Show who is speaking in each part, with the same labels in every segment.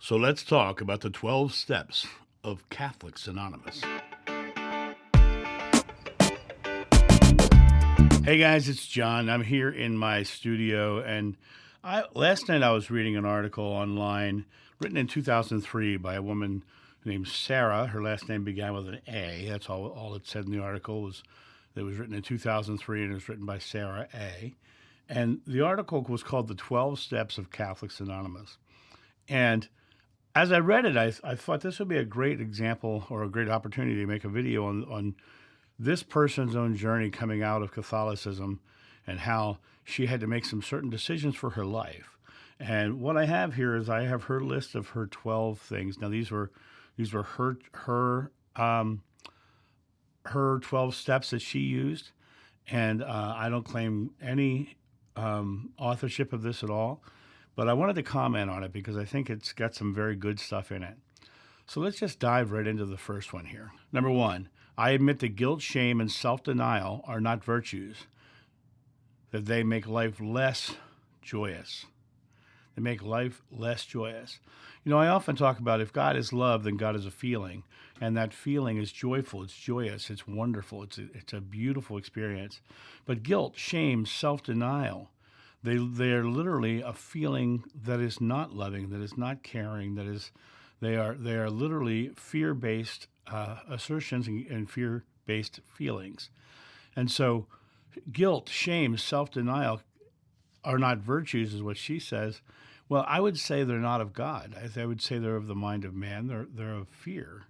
Speaker 1: So let's talk about the 12 steps of Catholics Anonymous. Hey guys, it's Jhon. I'm here in my studio, and last night I was reading an article online written in 2003 by a woman named Sarah. Her last name began with an A. That's all it said in the article was that it was written in 2003, and it was written by Sarah A. And the article was called The 12 Steps of Catholics Anonymous. And as I read it, I thought this would be a great example or a great opportunity to make a video on this person's own journey coming out of Catholicism and how she had to make some certain decisions for her life. And what I have here is I have her list of her 12 things. Now these were her 12 steps that she used, and I don't claim any authorship of this at all. But I wanted to comment on it because I think it's got some very good stuff in it. So let's just dive right into the first one here. Number one, I admit that guilt, shame, and self-denial are not virtues, that they make life less joyous. They make life less joyous. You know, I often talk about if God is love, then God is a feeling. And that feeling is joyful, it's joyous, it's wonderful, it's a beautiful experience. But guilt, shame, self-denial, they are literally a feeling that is not loving, that is not caring, they are literally fear-based assertions and fear-based feelings. And so guilt, shame, self-denial are not virtues, is what she says. Well, I would say they're not of God. I would say they're of the mind of man. They're of fear.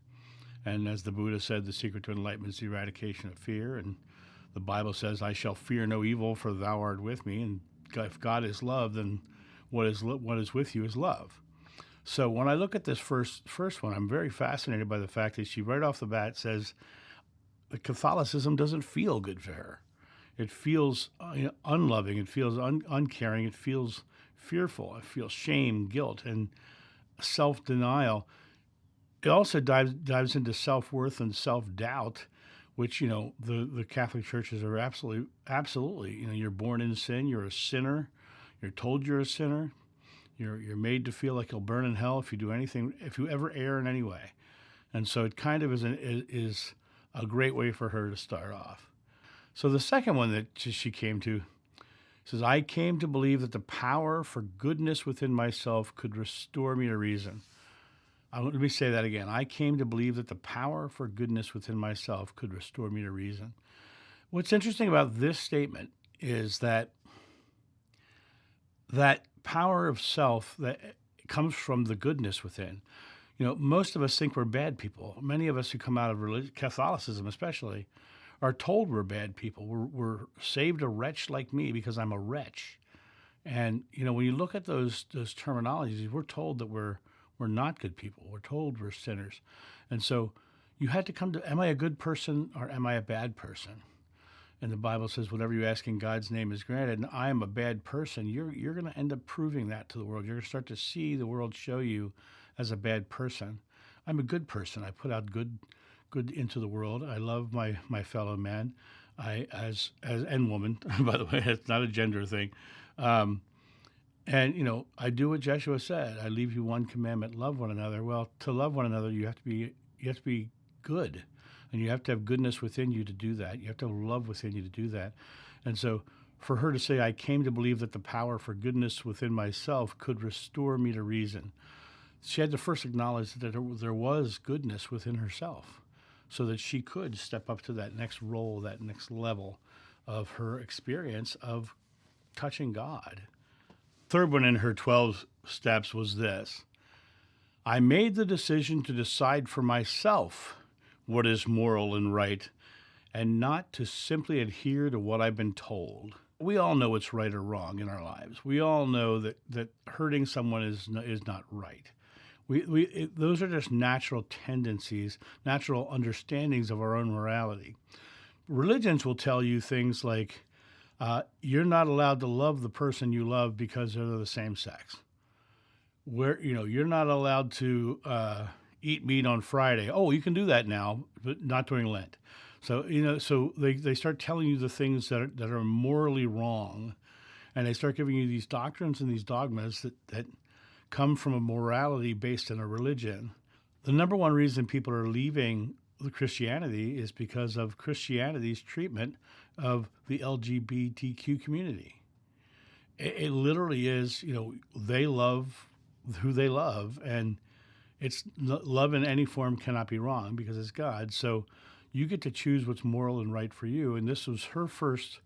Speaker 1: And as the Buddha said, the secret to enlightenment is the eradication of fear. And the Bible says, I shall fear no evil, for thou art with me. And if God is love, then what is with you is love. So when I look at this first one, I'm very fascinated by the fact that she right off the bat says that Catholicism doesn't feel good for her. It feels unloving. It feels uncaring. It feels fearful. It feels shame, guilt, and self-denial. It also dives into self-worth and self-doubt, which, the Catholic churches are absolutely, you're born in sin. You're a sinner. You're told you're a sinner. You're made to feel like you'll burn in hell if you do anything, if you ever err in any way. And so it kind of is a great way for her to start off. So the second one that she came to says, I came to believe that the power for goodness within myself could restore me to reason. Let me say that again. I came to believe that the power for goodness within myself could restore me to reason. What's interesting about this statement is that power of self that comes from the goodness within. Most of us think we're bad people. Many of us who come out of Catholicism especially are told we're bad people. We're saved a wretch like me because I'm a wretch. And, when you look at those terminologies, we're told that we're not good people. We're told we're sinners. And so you had to come to, am I a good person or am I a bad person? And the Bible says, whatever you ask in God's name is granted. And I am a bad person. You're going to end up proving that to the world. You're going to start to see the world show you as a bad person. I'm a good person. I put out good into the world. I love my fellow man, and woman. By the way, it's not a gender thing. And I do what Joshua said. I leave you one commandment: love one another. Well, to love one another, you have to be good. And you have to have goodness within you to do that. You have to have love within you to do that. And so for her to say, I came to believe that the power for goodness within myself could restore me to reason, she had to first acknowledge that there was goodness within herself so that she could step up to that next role, that next level of her experience of touching God. Third one in her 12 steps was this: I made the decision to decide for myself what is moral and right, and not to simply adhere to what I've been told. We all know what's right or wrong in our lives. We all know that hurting someone is not right. Those are just natural tendencies, natural understandings of our own morality. Religions will tell you things like, you're not allowed to love the person you love because they're the same sex. You're not allowed to eat meat on Friday. Oh, you can do that now, but not during Lent. So, so they start telling you the things that are morally wrong, and they start giving you these doctrines and these dogmas that come from a morality based in a religion. The number one reason people are leaving the Christianity is because of Christianity's treatment of the LGBTQ community. It literally is, they love who they love, and it's love in any form cannot be wrong because it's God. So you get to choose what's moral and right for you. And this was her first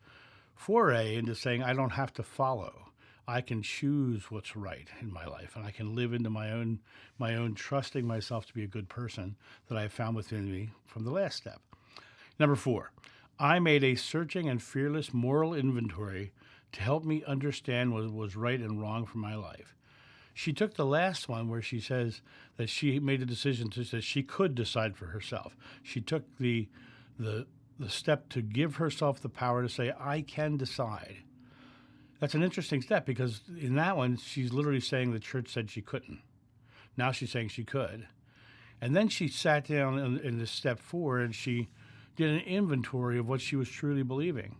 Speaker 1: foray into saying, I don't have to follow. I can choose what's right in my life, and I can live into my own trusting myself to be a good person that I found within me from the last step. Number 4, I made a searching and fearless moral inventory to help me understand what was right and wrong for my life. She took the last one where she says that she made a decision to say she could decide for herself. She took the step to give herself the power to say, I can decide. That's an interesting step because in that one, she's literally saying the church said she couldn't. Now she's saying she could. And then she sat down in this step 4 and she did an inventory of what she was truly believing.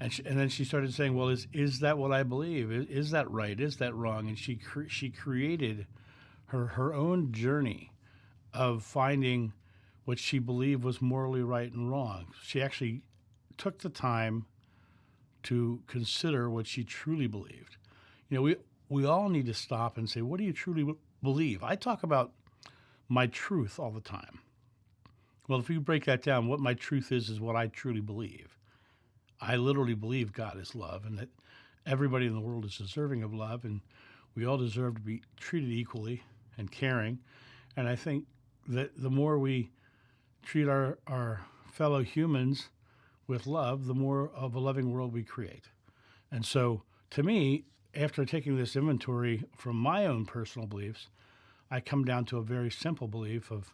Speaker 1: And then she started saying, well, is that what I believe? Is that right? Is that wrong? And she created her own journey of finding what she believed was morally right and wrong. She actually took the time to consider what she truly believed. We all need to stop and say, what do you truly believe? I talk about my truth all the time. Well, if you break that down, what my truth is what I truly believe. I literally believe God is love and that everybody in the world is deserving of love, and we all deserve to be treated equally and caring. And I think that the more we treat our fellow humans with love, the more of a loving world we create. And so, to me, after taking this inventory from my own personal beliefs, I come down to a very simple belief of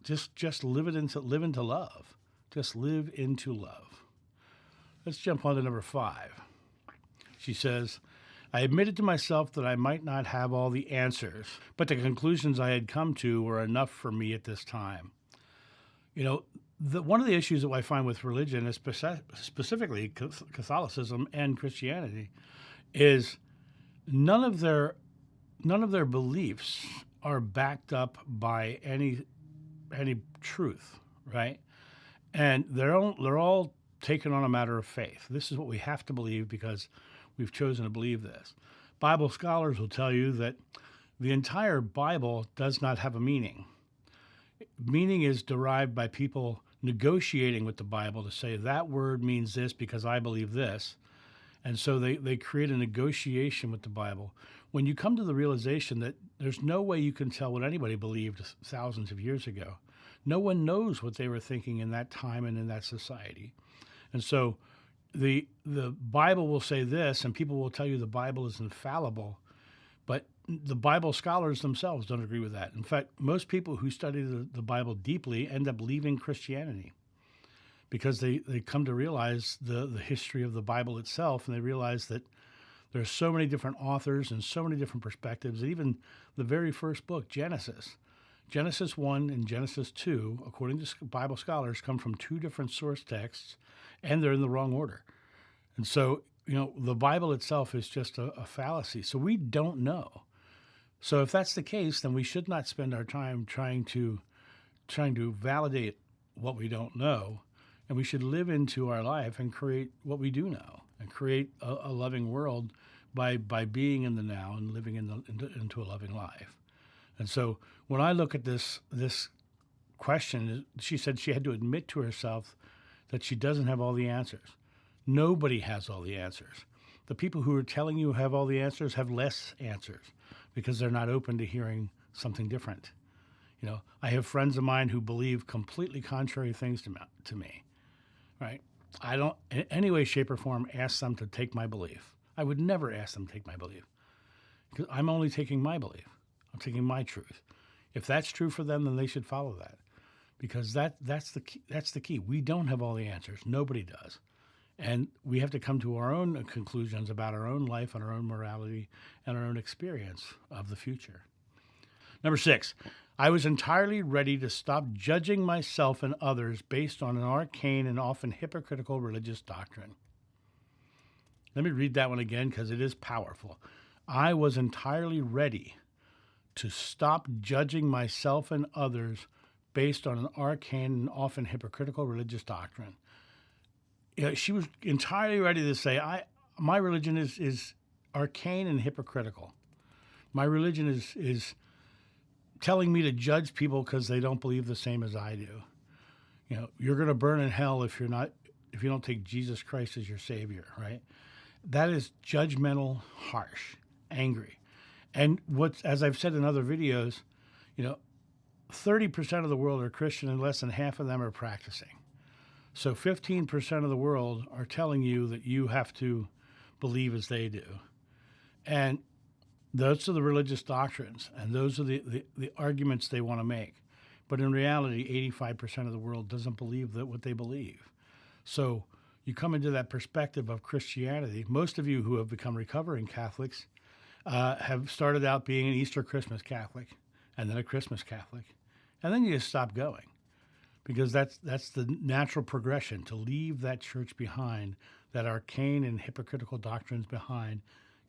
Speaker 1: just live into love. Just live into love. Let's jump on to number 5. She says, I admitted to myself that I might not have all the answers, but the conclusions I had come to were enough for me at this time. One of the issues that I find with religion, is specifically Catholicism and Christianity, is none of their beliefs are backed up by any truth, right? And they're all taken on a matter of faith. This is what we have to believe because we've chosen to believe this. Bible scholars will tell you that the entire Bible does not have a meaning. Meaning is derived by people negotiating with the Bible to say that word means this because I believe this. And so they create a negotiation with the Bible. When you come to the realization that there's no way you can tell what anybody believed thousands of years ago, no one knows what they were thinking in that time and in that society. And so the Bible will say this, and people will tell you the Bible is infallible, but the Bible scholars themselves don't agree with that. In fact, most people who study the Bible deeply end up leaving Christianity because they come to realize the history of the Bible itself, and they realize that there's so many different authors and so many different perspectives. And even the very first book, Genesis 1 and Genesis 2, according to Bible scholars, come from 2 different source texts, and they're in the wrong order. And so, the Bible itself is just a fallacy. So we don't know. So if that's the case, then we should not spend our time trying to validate what we don't know, and we should live into our life and create what we do know and create a loving world by being in the now and living into a loving life. And so when I look at this question, she said she had to admit to herself that she doesn't have all the answers. Nobody has all the answers. The people who are telling you have all the answers have less answers because they're not open to hearing something different. I have friends of mine who believe completely contrary things to me, right? I don't, in any way, shape, or form, ask them to take my belief. I would never ask them to take my belief because I'm only taking my belief. I'm taking my truth. If that's true for them, then they should follow that because that's the key. That's the key. We don't have all the answers. Nobody does. And we have to come to our own conclusions about our own life and our own morality and our own experience of the future. Number 6, I was entirely ready to stop judging myself and others based on an arcane and often hypocritical religious doctrine. Let me read that one again because it is powerful. I was entirely ready to stop judging myself and others based on an arcane and often hypocritical religious doctrine. She was entirely ready to say, my religion is arcane and hypocritical. My religion is telling me to judge people because they don't believe the same as I do. You're going to burn in hell if you don't take Jesus Christ as your savior, right? That is judgmental, harsh, angry. And as I've said in other videos, 30% of the world are Christian and less than half of them are practicing. So 15% of the world are telling you that you have to believe as they do. And those are the religious doctrines, and those are the arguments they want to make. But in reality, 85% of the world doesn't believe that what they believe. So you come into that perspective of Christianity. Most of you who have become recovering Catholics have started out being an Easter Christmas Catholic and then a Christmas Catholic. And then you just stop going because that's the natural progression, to leave that church behind, that arcane and hypocritical doctrines behind.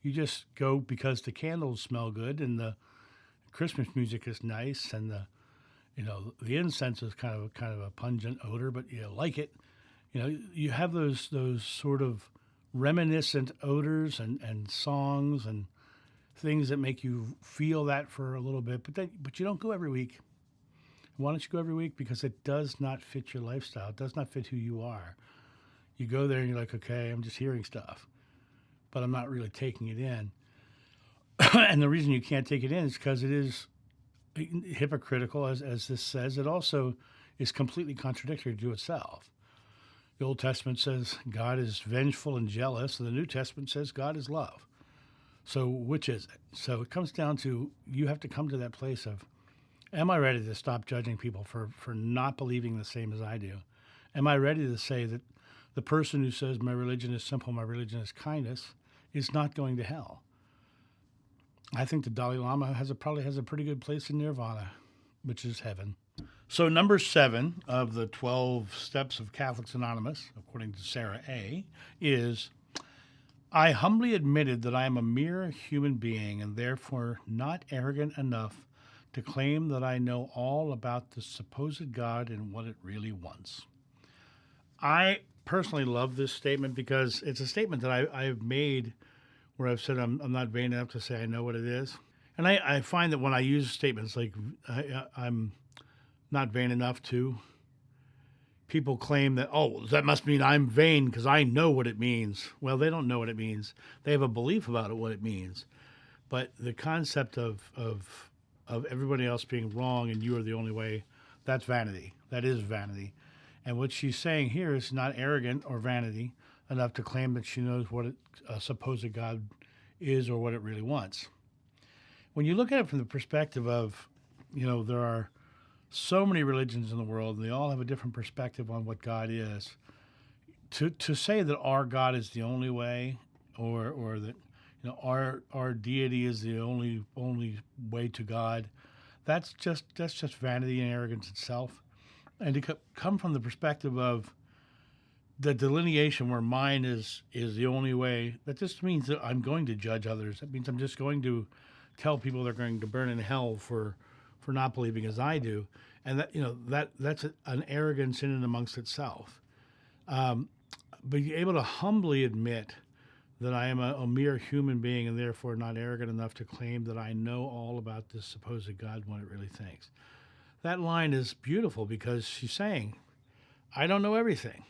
Speaker 1: You just go because the candles smell good and the Christmas music is nice and the incense is kind of a pungent odor, but you like it. You have those sort of reminiscent odors and songs and things that make you feel that for a little bit, but you don't go every week. Why don't you go every week? Because it does not fit your lifestyle. It does not fit who you are. You go there and you're like, okay, I'm just hearing stuff, but I'm not really taking it in. And the reason you can't take it in is because it is hypocritical, as this says. It also is completely contradictory to itself. The Old Testament says God is vengeful and jealous, and the New Testament says God is love. So which is it? So it comes down to, you have to come to that place of, am I ready to stop judging people for not believing the same as I do? Am I ready to say that the person who says my religion is simple, my religion is kindness, is not going to hell? I think the Dalai Lama probably has a pretty good place in nirvana, which is heaven. So number 7 of the 12 steps of Catholics Anonymous, according to Sarah A., is, I humbly admitted that I am a mere human being and therefore not arrogant enough to claim that I know all about the supposed God and what it really wants. I personally love this statement because it's a statement that I've made where I've said I'm not vain enough to say I know what it is. And I find that when I use statements like I'm not vain enough to, people claim that, oh, that must mean I'm vain because I know what it means. Well, they don't know what it means. They have a belief about what it means. But the concept of everybody else being wrong and you are the only way, that's vanity. That is vanity. And what she's saying here is not arrogant or vanity enough to claim that she knows what a supposed God is or what it really wants. When you look at it from the perspective of, there are so many religions in the world and they all have a different perspective on what God is. To say that our God is the only way, or that our deity is the only way to God, that's just vanity and arrogance itself. And to come from the perspective of the delineation where mine is the only way, that just means that I'm going to judge others. That means I'm just going to tell people they're going to burn in hell for not believing as I do, and that's an arrogance in and amongst itself. But you're able to humbly admit that I am a mere human being and therefore not arrogant enough to claim that I know all about this supposed God and what it really thinks. That line is beautiful because she's saying, I don't know everything.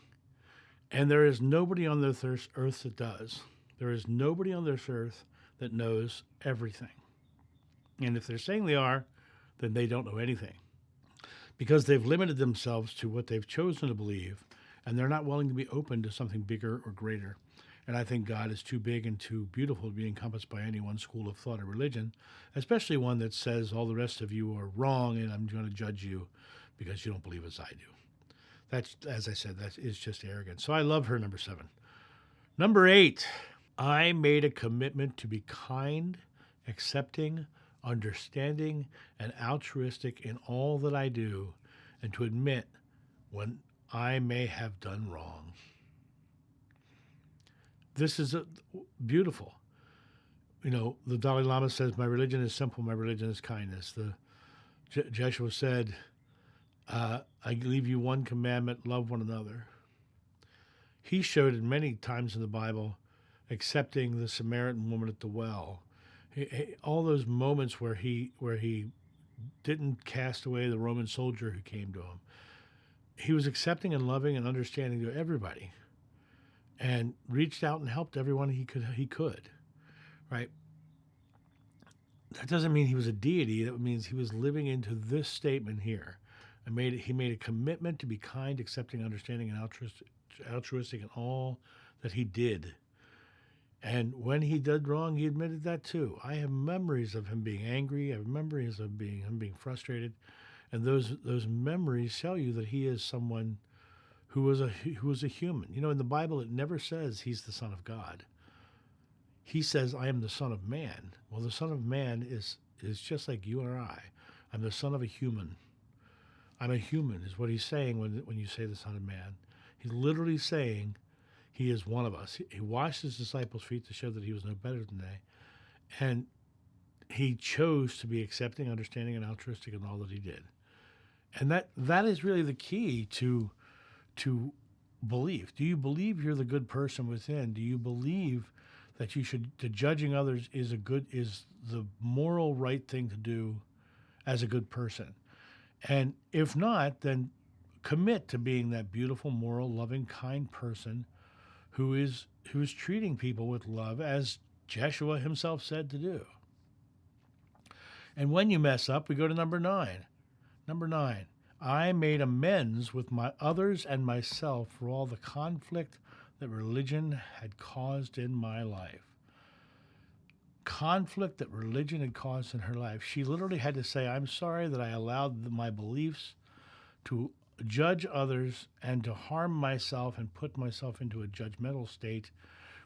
Speaker 1: And there is nobody on this earth that does. There is nobody on this earth that knows everything. And if they're saying they are, then they don't know anything. Because they've limited themselves to what they've chosen to believe, and they're not willing to be open to something bigger or greater. And I think God is too big and too beautiful to be encompassed by any one school of thought or religion, especially one that says all the rest of you are wrong and I'm going to judge you because you don't believe as I do. That's, as I said, that is just arrogant. So I love her, number 7. Number 8, I made a commitment to be kind, accepting, understanding, and altruistic in all that I do, and to admit when I may have done wrong. This is beautiful. The Dalai Lama says, "My religion is simple. My religion is kindness." The Jeshua said, "I leave you one commandment: love one another." He showed it many times in the Bible, accepting the Samaritan woman at the well. All those moments where he didn't cast away the Roman soldier who came to him. He was accepting and loving and understanding to everybody, and reached out and helped everyone he could. Right. That doesn't mean he was a deity. That means he was living into this statement here. He made a commitment to be kind, accepting, understanding, and altruistic in all that he did. And when he did wrong, he admitted that too. I have memories of him being angry. I have memories of him being frustrated, and those memories tell you that he is someone who was a human. In the Bible, it never says he's the Son of God. He says, "I am the Son of Man." Well, the Son of Man is just like you or I. I'm the son of a human. I'm a human, is what he's saying when you say the Son of Man. He's literally saying he is one of us. He washed his disciples' feet to show that he was no better than they. And he chose to be accepting, understanding, and altruistic in all that he did. And that is really the key to belief. Do you believe you're the good person within? Do you believe that that judging others is the moral right thing to do as a good person? And if not, then commit to being that beautiful, moral, loving, kind person who's treating people with love, as Jeshua himself said to do. And when you mess up, we go to number 9. Number 9, I made amends with my others and myself for all the conflict that religion had caused in my life. Conflict that religion had caused in her life. She literally had to say, "I'm sorry that I allowed my beliefs to judge others and to harm myself and put myself into a judgmental state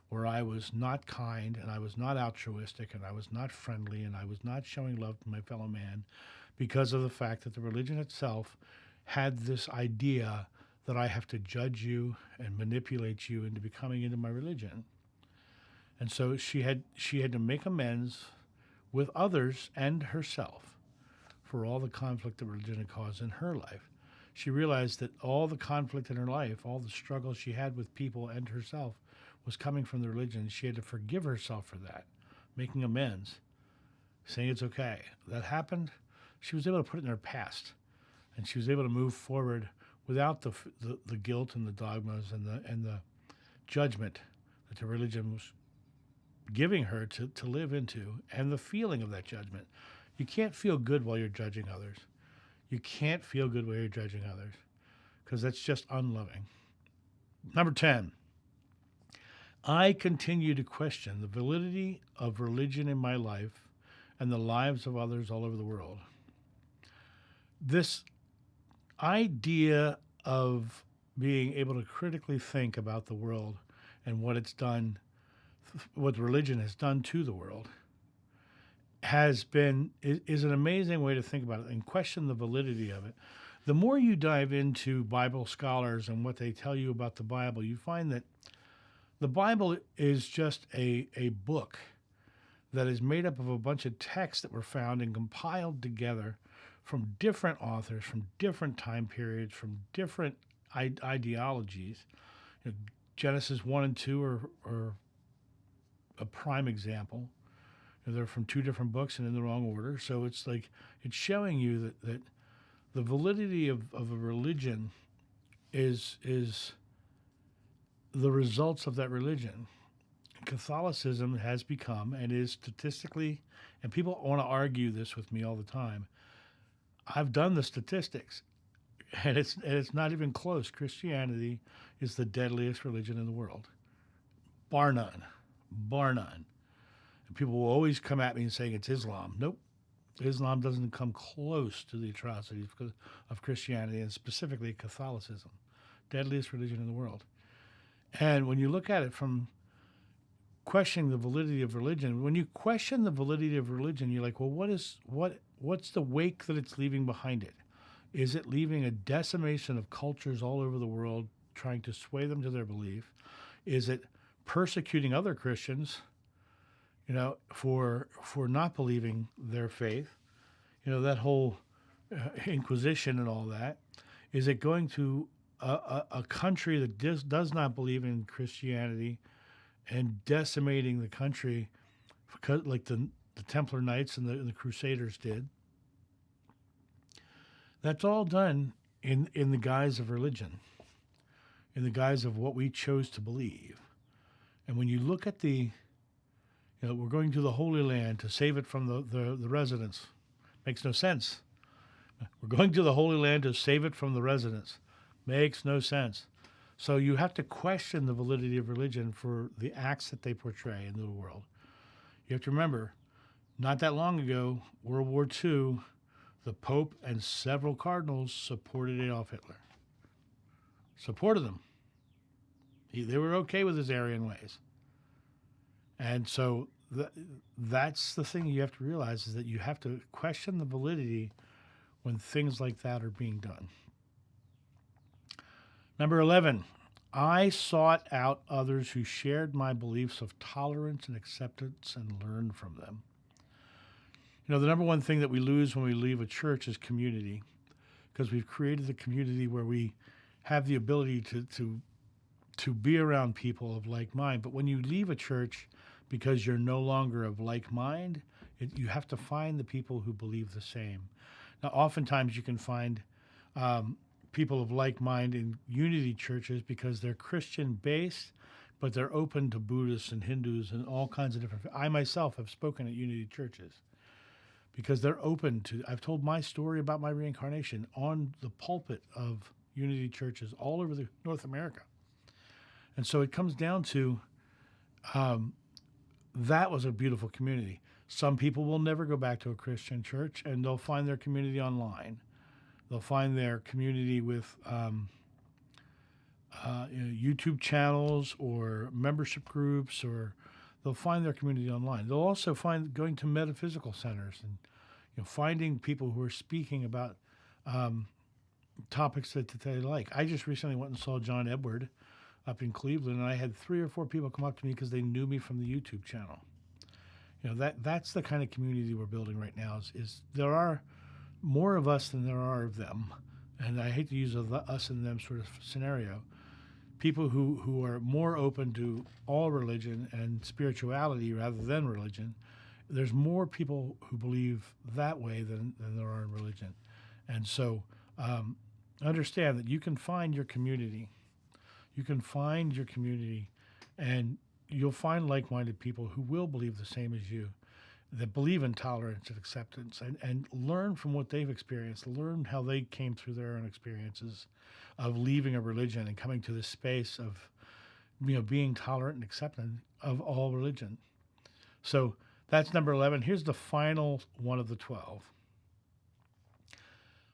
Speaker 1: where I was not kind and I was not altruistic and I was not friendly and I was not showing love to my fellow man because of the fact that the religion itself had this idea that I have to judge you and manipulate you into becoming into my religion." And so she had to make amends with others and herself for all the conflict that religion had caused in her life. She realized that all the conflict in her life, all the struggles she had with people and herself, was coming from the religion. She had to forgive herself for that, making amends, saying it's okay. That happened. She was able to put it in her past, and she was able to move forward without the guilt and the dogmas and the judgment that the religion was giving her to live into, and the feeling of that judgment. You can't feel good while you're judging others. You can't feel good while you're judging others, because that's just unloving. Number 10, I continue to question the validity of religion in my life and the lives of others all over the world. This idea of being able to critically think about the world and what it's done, what religion has done to the world, is an amazing way to think about it and question the validity of it. The more you dive into Bible scholars and what they tell you about the Bible, you find that the Bible is just a book that is made up of a bunch of texts that were found and compiled together from different authors, from different time periods, from different ideologies. Genesis 1 and 2 are a prime example. They're from two different books and in the wrong order. So it's showing you that the validity of a religion is the results of that religion. Catholicism has become and is statistically, and people want to argue this with me all the time. I've done the statistics, and it's not even close. Christianity is the deadliest religion in the world, bar none, bar none. And people will always come at me and saying it's Islam. Nope, Islam doesn't come close to the atrocities of Christianity, and specifically Catholicism, deadliest religion in the world. And when you look at it from questioning the validity of religion, when you question the validity of religion, you're like, well, what's the wake that it's leaving behind it? Is it leaving a decimation of cultures all over the world, trying to sway them to their belief? Is it persecuting other Christians for not believing their faith. That whole Inquisition and all that. Is it going to a country that does not believe in Christianity and decimating the country, because, like the Templar Knights and the Crusaders did? That's all done in the guise of religion, in the guise of what we chose to believe. And when you look at we're going to the Holy Land to save it from the residents. Makes no sense. We're going to the Holy Land to save it from the residents. Makes no sense. So you have to question the validity of religion for the acts that they portray into the world. You have to remember, not that long ago, World War II, the Pope and several cardinals supported Adolf Hitler. Supported them. They were okay with his Aryan ways. And so that's the thing you have to realize, is that you have to question the validity when things like that are being done. Number 11, I sought out others who shared my beliefs of tolerance and acceptance and learned from them. The number one thing that we lose when we leave a church is community, because we've created the community where we have the ability to be around people of like mind. But when you leave a church because you're no longer of like mind, you have to find the people who believe the same. Now, oftentimes you can find people of like mind in unity churches because they're Christian based, but they're open to Buddhists and Hindus and all kinds of different. I myself have spoken at unity churches because they're open to. I've told my story about my reincarnation on the pulpit of unity churches all over North America. And so it comes down to that was a beautiful community. Some people will never go back to a Christian church, and they'll find their community online. They'll find their community with YouTube channels or membership groups, or they'll find their community online. They'll also find going to metaphysical centers and finding people who are speaking about topics that they like. I just recently went and saw John Edward up in Cleveland, and I had 3 or 4 people come up to me because they knew me from the YouTube channel. That's the kind of community we're building right now. Is there are more of us than there are of them, and I hate to use a us and them sort of scenario. People who are more open to all religion and spirituality rather than religion. There's more people who believe that way than there are in religion, and so understand that you can find your community. You can find your community, and you'll find like-minded people who will believe the same as you, that believe in tolerance and acceptance, and learn from what they've experienced, learn how they came through their own experiences of leaving a religion and coming to this space of being tolerant and accepting of all religion. So that's number 11. Here's the final one of the 12.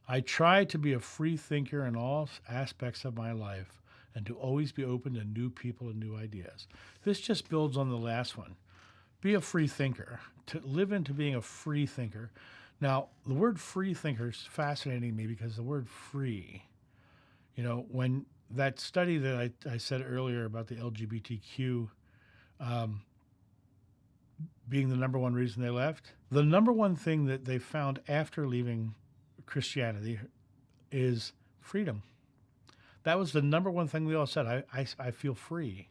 Speaker 1: I try to be a free thinker in all aspects of my life, and to always be open to new people and new ideas. This just builds on the last one. Be a free thinker, to live into being a free thinker. Now, the word free thinker is fascinating me because the word free, when that study that I said earlier about the LGBTQ being the number one reason they left, the number one thing that they found after leaving Christianity is freedom. That was the number one thing they all said. I feel free.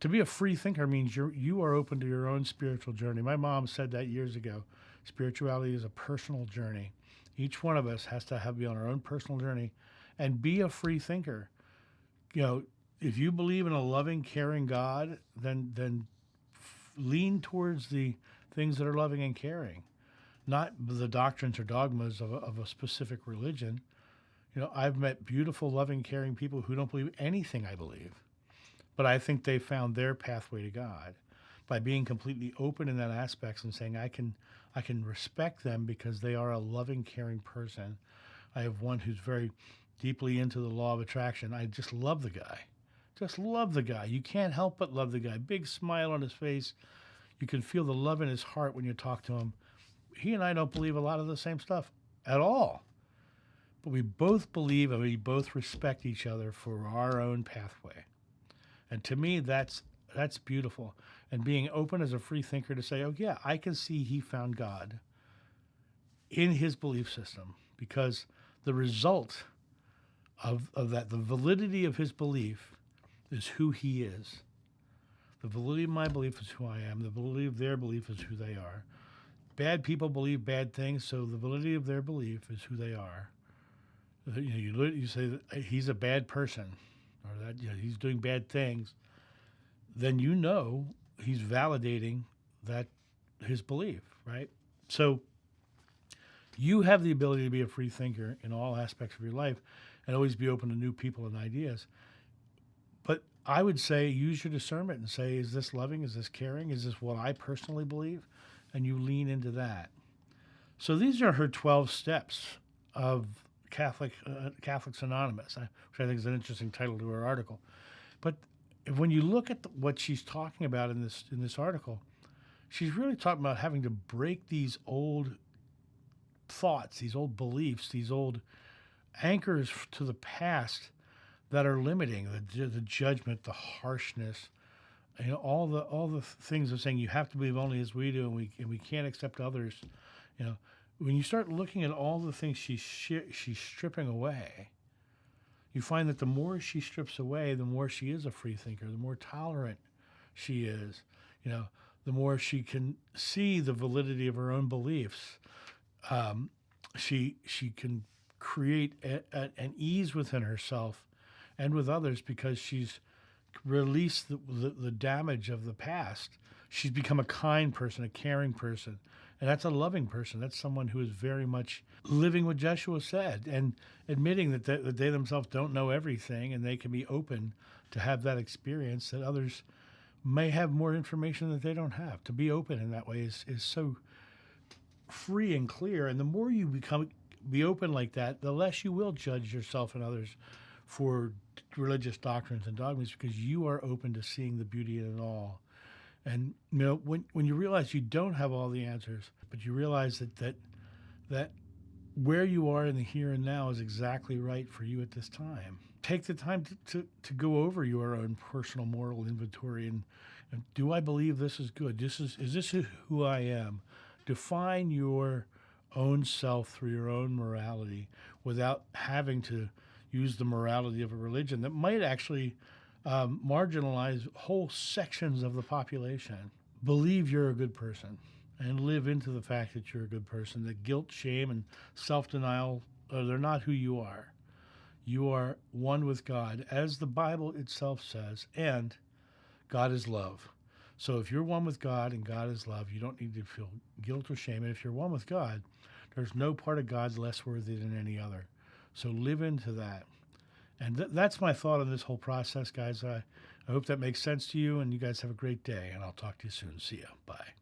Speaker 1: To be a free thinker means you are open to your own spiritual journey. My mom said that years ago. Spirituality is a personal journey. Each one of us has to be on our own personal journey and be a free thinker. If you believe in a loving, caring God, then lean towards the things that are loving and caring, not the doctrines or dogmas of a specific religion. I've met beautiful, loving, caring people who don't believe anything I believe, but I think they found their pathway to God by being completely open in that aspect and saying, I can respect them because they are a loving, caring person. I have one who's very deeply into the law of attraction. I just love the guy. Just love the guy. You can't help but love the guy. Big smile on his face. You can feel the love in his heart when you talk to him. He and I don't believe a lot of the same stuff at all. But we both believe and we both respect each other for our own pathway. And to me, that's beautiful. and being open as a free thinker to say, oh, yeah, I can see he found God in his belief system, because the result of that, the validity of his belief is who he is. The validity of my belief is who I am. The validity of their belief is who they are. Bad people believe bad things, so the validity of their belief is who they are. You say that he's a bad person, or that he's doing bad things, then he's validating that his belief, right? So you have the ability to be a free thinker in all aspects of your life and always be open to new people and ideas. But I would say use your discernment and say, is this loving? Is this caring? Is this what I personally believe? And you lean into that. So these are her 12 steps of Catholics Anonymous, which I think is an interesting title to her article. But when you look at what she's talking about in this article, she's really talking about having to break these old thoughts, these old beliefs, these old anchors to the past that are limiting, the judgment, the harshness, all the things of saying you have to believe only as we do, and we can't accept others. When you start looking at all the things she's stripping away, you find that the more she strips away, the more she is a free thinker, the more tolerant she is. The more she can see the validity of her own beliefs. She can create an ease within herself and with others because she's released the damage of the past. She's become a kind person, a caring person. And that's a loving person. That's someone who is very much living what Jeshua said and admitting that they themselves don't know everything, and they can be open to have that experience that others may have more information that they don't have. To be open in that way is so free and clear. And the more you be open like that, the less you will judge yourself and others for religious doctrines and dogmas, because you are open to seeing the beauty in it all. And when you realize you don't have all the answers, but you realize that where you are in the here and now is exactly right for you at this time. Take the time to go over your own personal moral inventory and do I believe this is good? Is this who I am? Define your own self through your own morality without having to use the morality of a religion that might actually marginalize whole sections of the population. Believe you're a good person and live into the fact that you're a good person. That guilt, shame, and self-denial, they're not who you are. You are one with God, as the Bible itself says, and God is love. So if you're one with God and God is love, you don't need to feel guilt or shame. And if you're one with God, there's no part of God less worthy than any other. So live into that. And that's my thought on this whole process, guys. I hope that makes sense to you, and you guys have a great day, and I'll talk to you soon. See ya. Bye.